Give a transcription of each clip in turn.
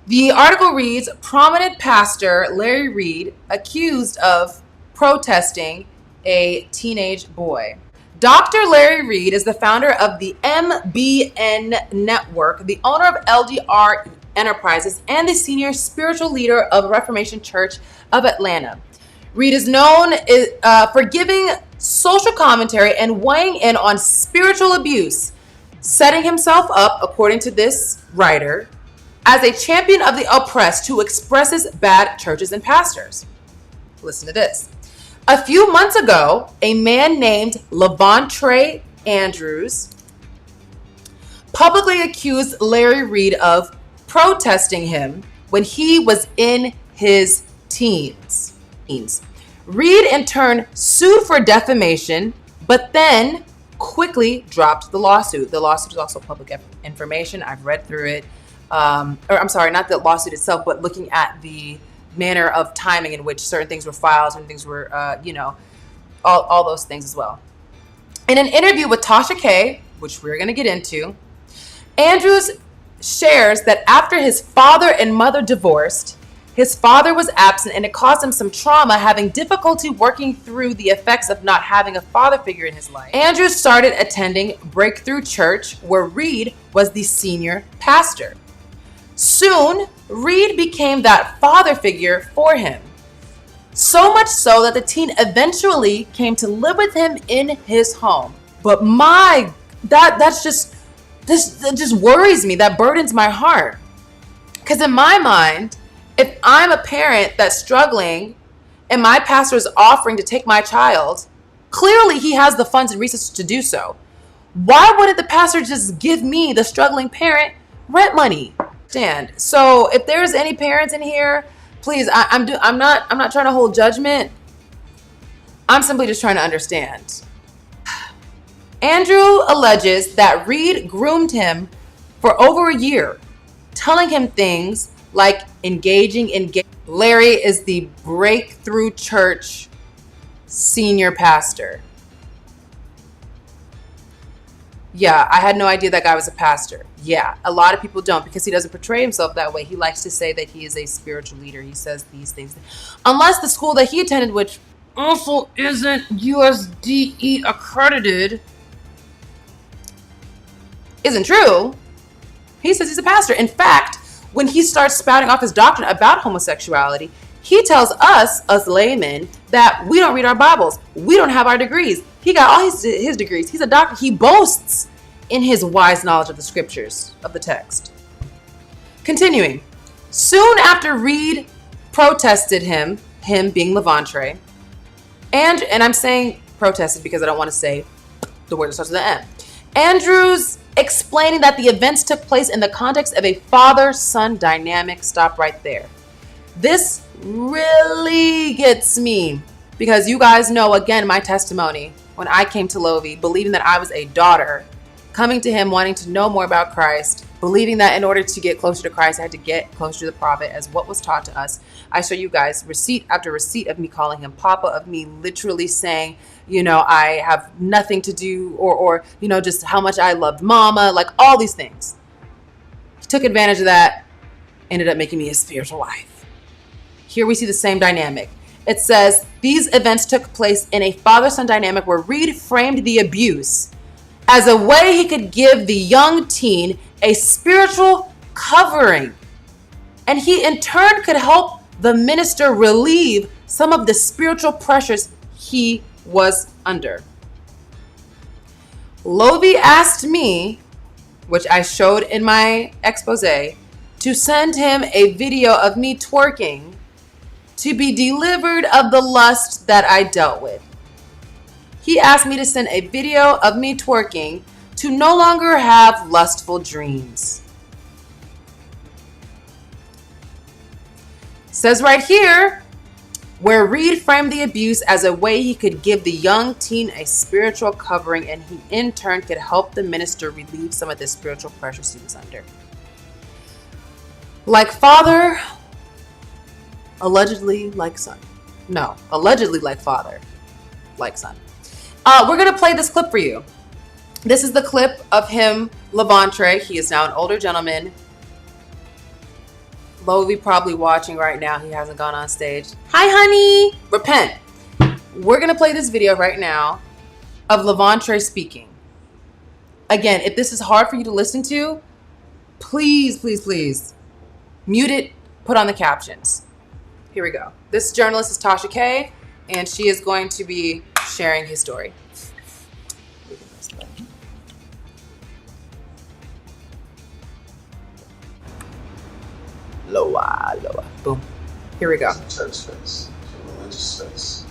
The article reads, prominent pastor Larry Reid accused of protesting a teenage boy. Dr. Larry Reid is the founder of the MBN Network, the owner of LDR Enterprises, and the senior spiritual leader of Reformation Church of Atlanta. Reid is known for giving social commentary and weighing in on spiritual abuse, setting himself up, according to this writer, as a champion of the oppressed who expresses bad churches and pastors. Listen to this. A few months ago, a man named Lovii Andrews publicly accused Larry Reid of protesting him when he was in his teens. Reid in turn sued for defamation, but then quickly dropped the lawsuit. The lawsuit is also public information. I've read through it. Or I'm sorry, not the lawsuit itself, but looking at the manner of timing in which certain things were filed and things were, all those things as well. In an interview with Tasha K, which we're going to get into, Andrews shares that after his father and mother divorced, his father was absent and it caused him some trauma, having difficulty working through the effects of not having a father figure in his life. Andrews started attending Breakthrough Church, where Reid was the senior pastor. Soon, Reid became that father figure for him. So much so that the teen eventually came to live with him in his home. But that just worries me. That burdens my heart. Because in my mind, if I'm a parent that's struggling and my pastor is offering to take my child, clearly he has the funds and resources to do so. Why wouldn't the pastor just give me, the struggling parent, rent money? So if there's any parents in here, please, I'm not trying to hold judgment. I'm simply just trying to understand. Andrew alleges that Reid groomed him for over a year, telling him things like engaging in gay. Larry is the Breakthrough Church senior pastor. Yeah, I had no idea that guy was a pastor. Yeah, a lot of people don't, because he doesn't portray himself that way. He likes to say that he is a spiritual leader. He says these things. Unless the school that he attended, which also isn't USDE accredited, isn't true. He says he's a pastor. In fact, when he starts spouting off his doctrine about homosexuality, he tells us laymen, that we don't read our Bibles. We don't have our degrees. He got all his degrees. He's a doctor. He boasts in his wise knowledge of the scriptures, of the text. Continuing. Soon after Reid protested him being Lovii, and I'm saying protested because I don't want to say the word that starts with an M. Andrews explaining that the events took place in the context of a father-son dynamic. Stop right there. This really gets me, because you guys know, again, my testimony when I came to Lovii, believing that I was a daughter, coming to him wanting to know more about Christ, believing that in order to get closer to Christ, I had to get closer to the prophet, as what was taught to us. I show you guys receipt after receipt of me calling him Papa, of me literally saying, I have nothing to do, or just how much I loved Mama, like all these things. He took advantage of that, ended up making me his spiritual wife. Here we see the same dynamic. It says, these events took place in a father-son dynamic where Reid framed the abuse as a way he could give the young teen a spiritual covering. And he in turn could help the minister relieve some of the spiritual pressures he was under. Lovii asked me, which I showed in my expose, to send him a video of me twerking to be delivered of the lust that I dealt with. He asked me to send a video of me twerking to no longer have lustful dreams. It says right here, where Reid framed the abuse as a way he could give the young teen a spiritual covering, and he in turn could help the minister relieve some of the spiritual pressures he was under. Like father, allegedly like son. No, allegedly like father, like son. We're going to play this clip for you. This is the clip of him, Lovii. He is now an older gentleman. Lovii probably watching right now. He hasn't gone on stage. Hi, honey. Repent. We're going to play this video right now of Levontre speaking. Again, if this is hard for you to listen to, please, please, please mute it, put on the captions. Here we go. This journalist is Tasha K, and she is going to be sharing his story. Lower. Boom. Here we go. It's a church space, it's a religious space.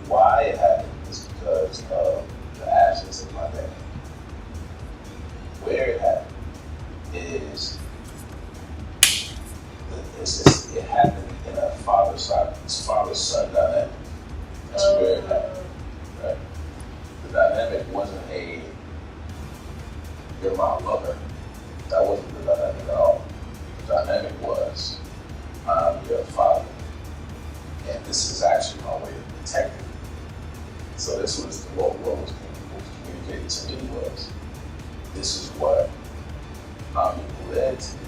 Why it happened is because of the absence of my dad. Where it happened is it happened in a father-son dynamic. That's where it happened. Right? The dynamic wasn't a "you're my lover." That wasn't the dynamic at all. The dynamic was "I'm your father," and this is actually my way of protecting you. So this was what was communicated to me was, this is what I'm being led to do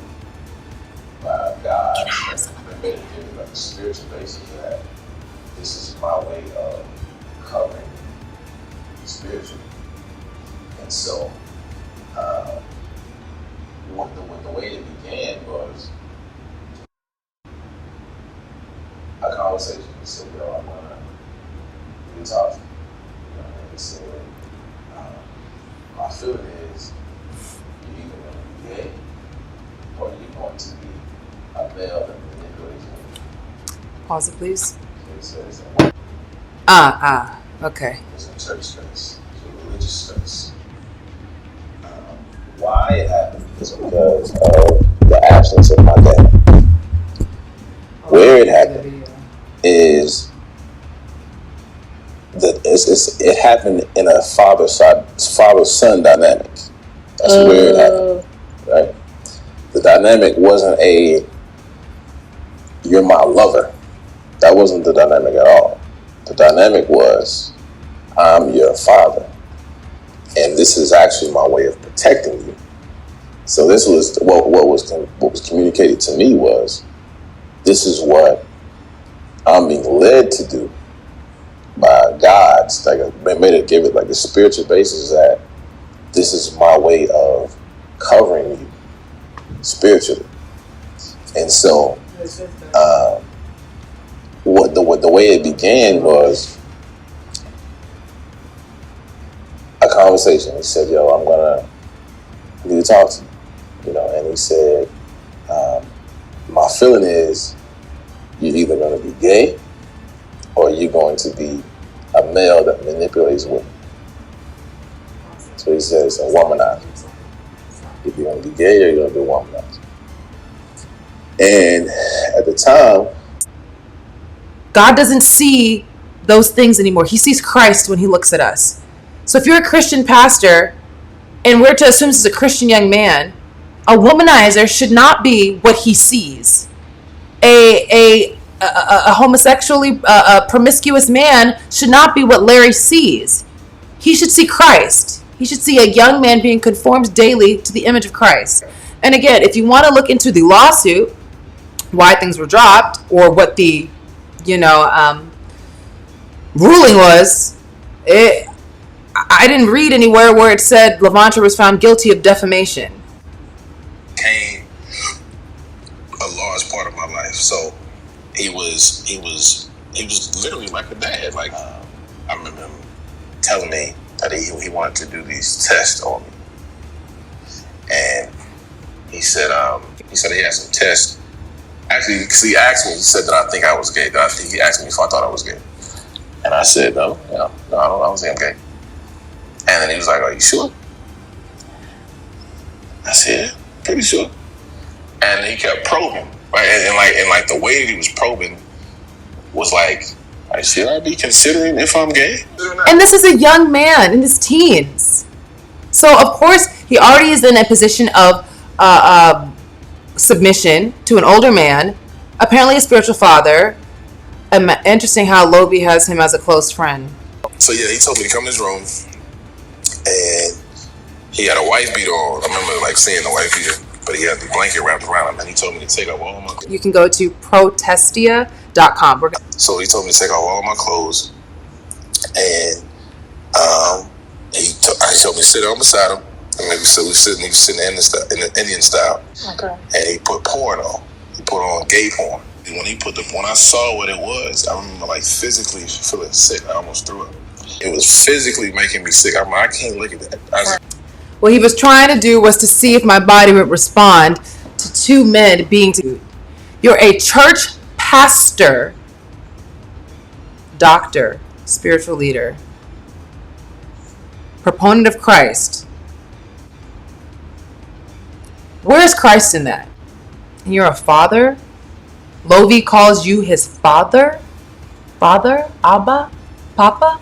by God. And made it give like a spiritual basis that this is my way of covering you spiritually. And so the way it began was a conversation. He said, "Yo, I'm gonna be talking." And he said, "My feeling is you're either going to be gay or you're going to be a male that manipulates women." Pause it, please. So he said, Okay. It's a church space, it's a religious space. Why it happened is because of the absence of my dad. Where it happened is that it happened in a father-son dynamic. That's where it happened, right? The dynamic wasn't a "you're my lover." That wasn't the dynamic at all. The dynamic was "I'm your father, and this is actually my way of protecting you." So this was what was communicated to me was, this is what I'm being led to do by God. Like made it give it like a spiritual basis that this is my way of covering you spiritually. And so the way it began was a conversation. He said, "Yo, I'm gonna need to talk to you," and he said, "My feeling is you're either gonna be gay or you're going to be a male that manipulates women." So he says, "A womanizer. If you're going to be gay or you're going to be a womanizer." And at the time, God doesn't see those things anymore. He sees Christ when he looks at us. So if you're a Christian pastor, and we're to assume this is a Christian young man, a womanizer should not be what he sees. A homosexually promiscuous man should not be what Larry sees. He should see Christ. He should see a young man being conformed daily to the image of Christ. And again, if you want to look into the lawsuit, why things were dropped, or what the ruling was, I didn't read anywhere where it said Levontre was found guilty of defamation. Came a large part of my life. So he was literally like a dad. Like I remember him telling me that he wanted to do these tests on me, and he said he had some tests. Actually, because he asked me, he said that I think I was gay. He asked me if I thought I was gay, and I said no, I don't think I'm gay. And then he was like, "Are you sure?" I said, "Yeah, pretty sure." And he kept probing, right? And like the way that he was probing was like, "Should I be considering if I'm gay?" And this is a young man in his teens, so of course he already is in a position of submission to an older man, apparently a spiritual father. Interesting how Lovii has him as a close friend. So yeah, he told me to come in his room, and he had a wife beater on. I remember like seeing the wife beater, but he had the blanket wrapped around him, and he told me to take off all my clothes. You can go to protestia.com. So he told me to take off all my clothes, and he told me to sit down beside him. And we was sitting in the Indian style. Okay. And he put porn on. He put on gay porn. And when I saw what it was, I remember like physically feeling sick. I almost threw up. It was physically making me sick. I can't look at that. What he was trying to do was to see if my body would respond to two men being together. You're a church pastor, doctor, spiritual leader, proponent of Christ. Where's Christ in that? And you're a father? Lovii calls you his father? Father? Abba? Papa?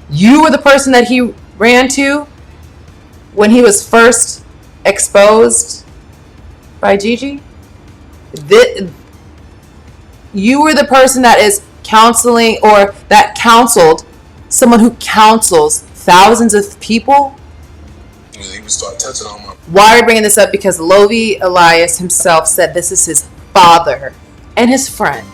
You were the person that he ran to when he was first exposed by Gigi? You were the person that is counseling, or that counseled someone who counsels thousands of people? He would start touching on my... Why are we bringing this up? Because Lovii Elias himself said this is his father and his friend.